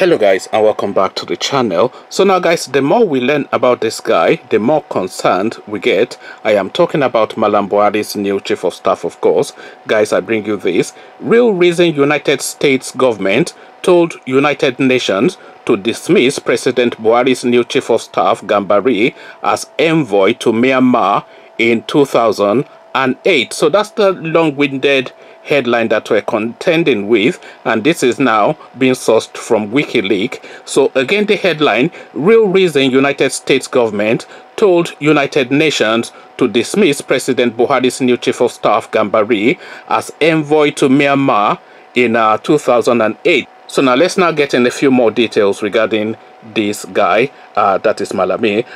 Hello guys, and welcome back to the channel. So now guys, the more we learn about this guy, the more concerned we get. I am talking about Malam Buhari's new chief of staff, of course. Guys, I bring you this. Real reason United States government told United Nations to dismiss President Buhari's new chief of staff, Gambari, as envoy to Myanmar in 2008. So that's the long-winded headline that we're contending with, and this is now being sourced from WikiLeaks. So again, the headline: real reason United States government told United Nations to dismiss President Buhari's new chief of staff, Gambari, as envoy to Myanmar in 2008. So now let's now get in a few more details regarding this guy, that is Malami.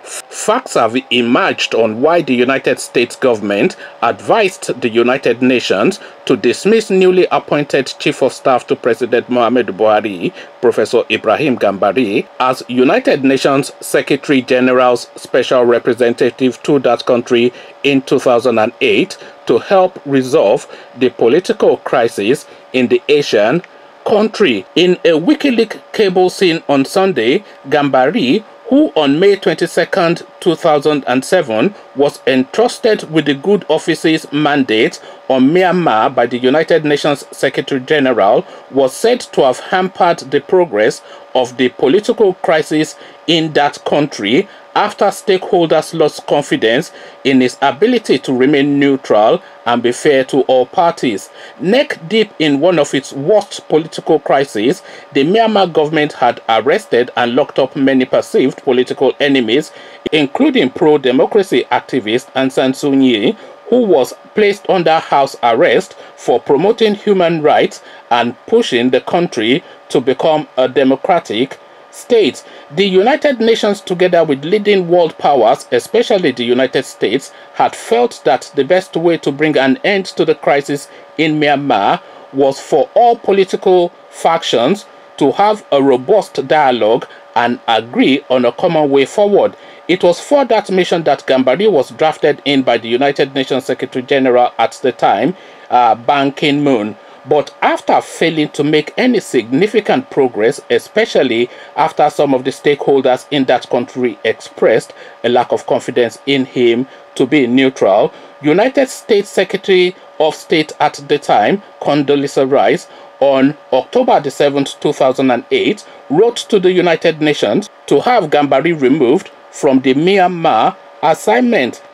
Facts have emerged on why the United States government advised the United Nations to dismiss newly appointed Chief of Staff to President Muhammadu Buhari, Professor Ibrahim Gambari, as United Nations Secretary General's Special Representative to that country in 2008 to help resolve the political crisis in the Asian country. In a WikiLeaks cable seen on Sunday, Gambari, who on May 22nd, 2007 was entrusted with the Good Office's mandate on Myanmar by the United Nations Secretary General, was said to have hampered the progress of the political crisis in that country after stakeholders lost confidence in his ability to remain neutral and be fair to all parties. Neck deep in one of its worst political crises, the Myanmar government had arrested and locked up many perceived political enemies, including pro-democracy activist Aung San Suu Kyi, who was placed under house arrest for promoting human rights and pushing the country to become a democratic state. The United Nations, together with leading world powers, especially the United States, had felt that the best way to bring an end to the crisis in Myanmar was for all political factions to have a robust dialogue and agree on a common way forward. It was for that mission that Gambari was drafted in by the United Nations Secretary General at the time, Ban Ki-moon. But after failing to make any significant progress, especially after some of the stakeholders in that country expressed a lack of confidence in him to be neutral, United States Secretary of State at the time, Condoleezza Rice, on October the 7th, 2008, wrote to the United Nations to have Gambari removed from the Myanmar assignment.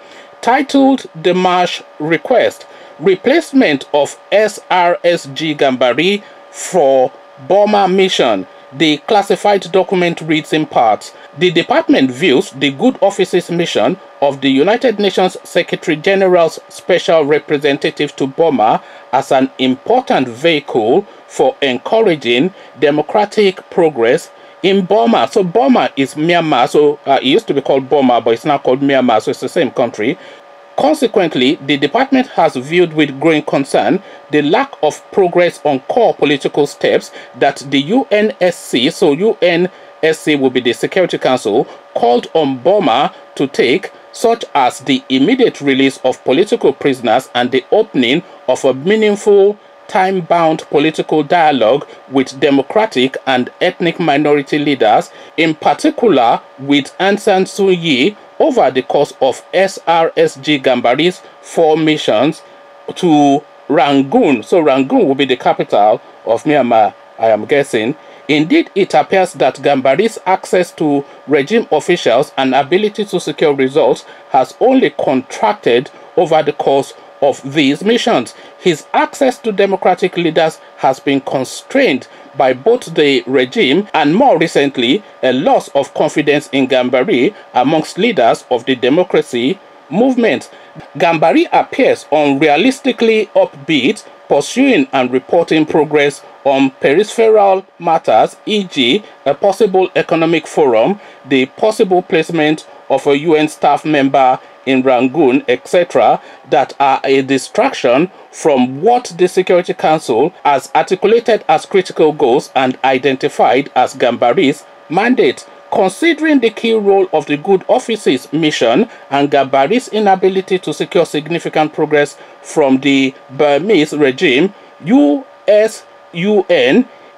Titled The Marsh Request: Replacement of SRSG Gambari for Burma Mission. The classified document reads in part: the department views the Good Office's mission of the United Nations Secretary General's Special Representative to Burma as an important vehicle for encouraging democratic progress in Burma. So Burma is Myanmar. So it used to be called Burma, but it's now called Myanmar. So it's the same country. Consequently, the department has viewed with growing concern the lack of progress on core political steps that the UNSC, so UNSC will be the Security Council, called on Burma to take, such as the immediate release of political prisoners and the opening of a meaningful, time-bound political dialogue with democratic and ethnic minority leaders, in particular with Aung San Suu Kyi, over the course of SRSG Gambari's 4 missions to Rangoon. So Rangoon will be the capital of Myanmar, I am guessing. Indeed, it appears that Gambari's access to regime officials and ability to secure results has only contracted over the course of these missions. His access to democratic leaders has been constrained by both the regime and, more recently, a loss of confidence in Gambari amongst leaders of the democracy movement. Gambari appears unrealistically upbeat, pursuing and reporting progress on peripheral matters, e.g., a possible economic forum, the possible placement of a UN staff member in Rangoon, etc., that are a distraction from what the Security Council has articulated as critical goals and identified as Gambari's mandate. Considering the key role of the Good Office's mission and Gambari's inability to secure significant progress from the Burmese regime, UN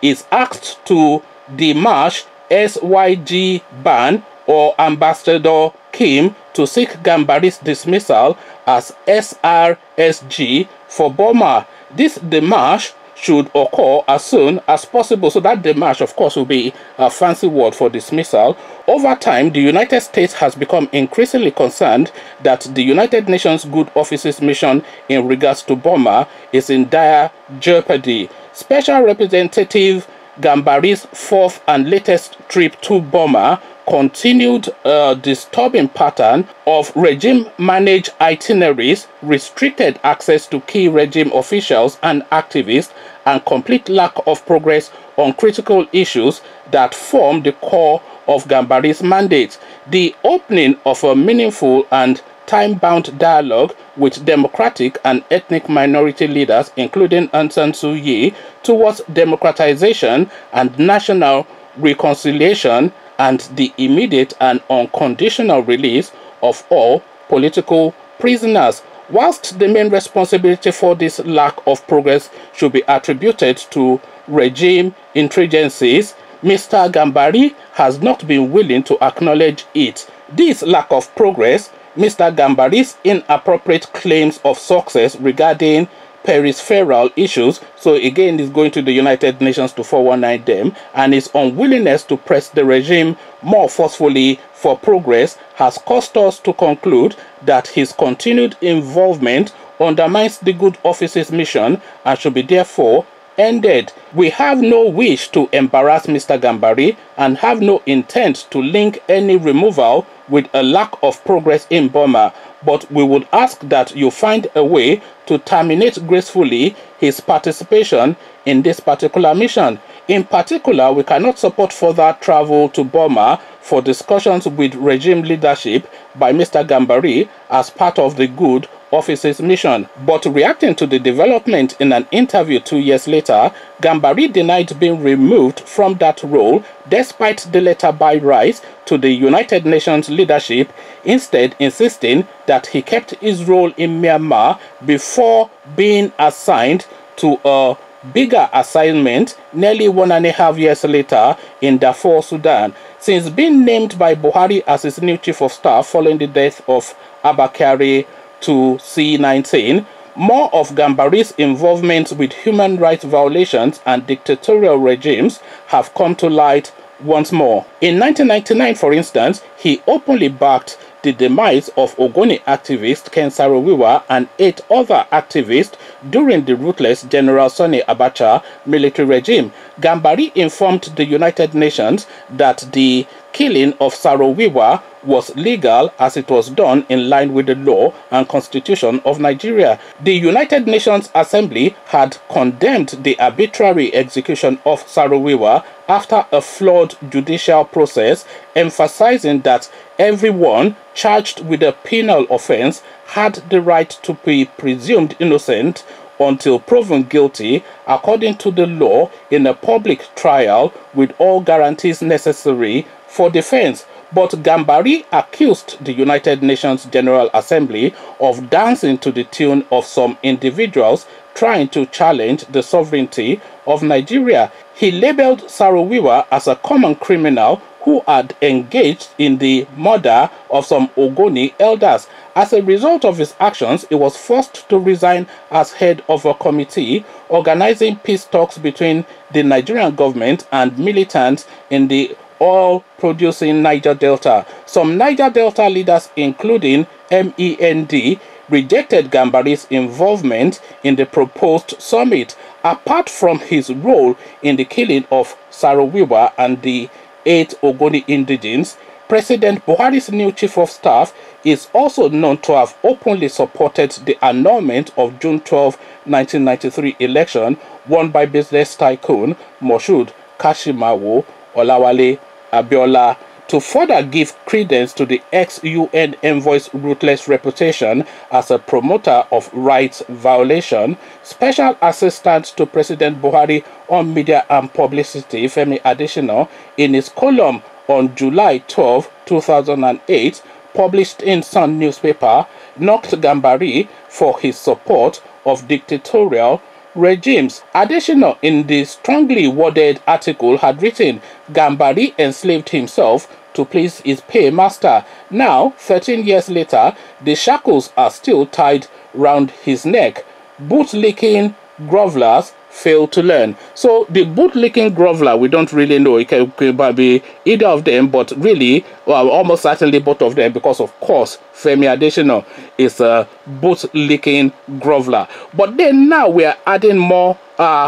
is asked to the March SYG ban or Ambassador Kim to seek Gambari's dismissal as SRSG for Burma. This demarche should occur as soon as possible. So that demarche, of course, will be a fancy word for dismissal. Over time, the United States has become increasingly concerned that the United Nations Good Office's mission in regards to Burma is in dire jeopardy. Special Representative Gambari's fourth and latest trip to Burma continued a disturbing pattern of regime-managed itineraries, restricted access to key regime officials and activists, and complete lack of progress on critical issues that form the core of Gambari's mandate. The opening of a meaningful and time-bound dialogue with democratic and ethnic minority leaders, including Aung San Suu Kyi, towards democratization and national reconciliation and the immediate and unconditional release of all political prisoners. Whilst the main responsibility for this lack of progress should be attributed to regime intransigencies, Mr. Gambari has not been willing to acknowledge it. This lack of progress, Mr. Gambari's inappropriate claims of success regarding peripheral issues, so again is going to the United Nations to 419 them, and his unwillingness to press the regime more forcefully for progress has caused us to conclude that his continued involvement undermines the Good Office's mission and should be therefore ended. We have no wish to embarrass Mr. Gambari and have no intent to link any removal with a lack of progress in Burma, but we would ask that you find a way to terminate gracefully his participation in this particular mission. In particular, we cannot support further travel to Burma for discussions with regime leadership by Mr. Gambari as part of the Good Office's mission. But reacting to the development in an interview 2 years later, Gambari denied being removed from that role despite the letter by rise to the United Nations leadership, instead insisting that he kept his role in Myanmar before being assigned to a bigger assignment nearly 1.5 years later in Darfur, Sudan. Since being named by Buhari as his new chief of staff following the death of Abakari to C-19, more of Gambari's involvement with human rights violations and dictatorial regimes have come to light once more. In 1999, for instance, he openly backed the demise of Ogoni activist Ken Saro-Wiwa and 8 other activists during the ruthless General Sani Abacha military regime. Gambari informed the United Nations that the killing of Saro-Wiwa was legal as it was done in line with the law and constitution of Nigeria. The United Nations Assembly had condemned the arbitrary execution of Saro-Wiwa after a flawed judicial process, emphasizing that everyone charged with a penal offense had the right to be presumed innocent until proven guilty according to the law in a public trial with all guarantees necessary for defense. But Gambari accused the United Nations General Assembly of dancing to the tune of some individuals trying to challenge the sovereignty of Nigeria. He labeled Saro-Wiwa as a common criminal who had engaged in the murder of some Ogoni elders. As a result of his actions, he was forced to resign as head of a committee organizing peace talks between the Nigerian government and militants in the oil-producing Niger Delta. Some Niger Delta leaders, including MEND, rejected Gambari's involvement in the proposed summit. Apart from his role in the killing of Saro-Wiwa and the 8 Ogoni indigenes, President Buhari's new chief of staff is also known to have openly supported the annulment of June 12, 1993 election won by business tycoon Moshood Kashimawo Olawale Abiola. To further give credence to the ex-UN envoy's ruthless reputation as a promoter of rights violation, Special Assistant to President Buhari on Media and Publicity, Femi Adesina, in his column on July 12, 2008, published in Sun newspaper, knocked Gambari for his support of dictatorial regimes. Additional, in the strongly worded article, had written, Gambari enslaved himself to please his paymaster. Now, 13 years later, the shackles are still tied round his neck. Boot-licking grovelers fail to learn. So the boot-licking groveler, we don't really know. It can be either of them, but really, well, almost certainly both of them, because of course Femi Adesina is a boot-licking groveler. But then now we are adding more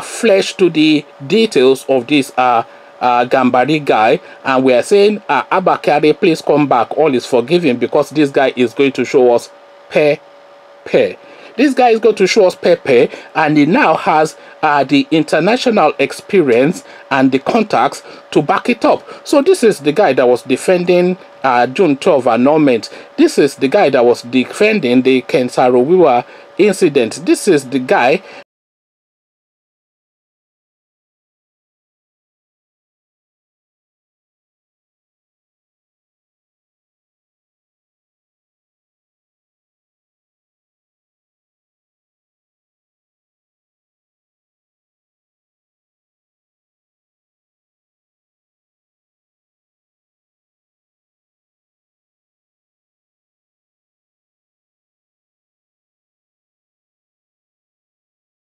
flesh to the details of this Gambari guy, and we are saying, Abakari, please come back, all is forgiven, because this guy is going to show us pair. This guy is going to show us Pepe, and he now has the international experience and the contacts to back it up. So this is the guy that was defending June 12 annulment. This is the guy that was defending the Ken Saro-Wiwa incident. This is the guy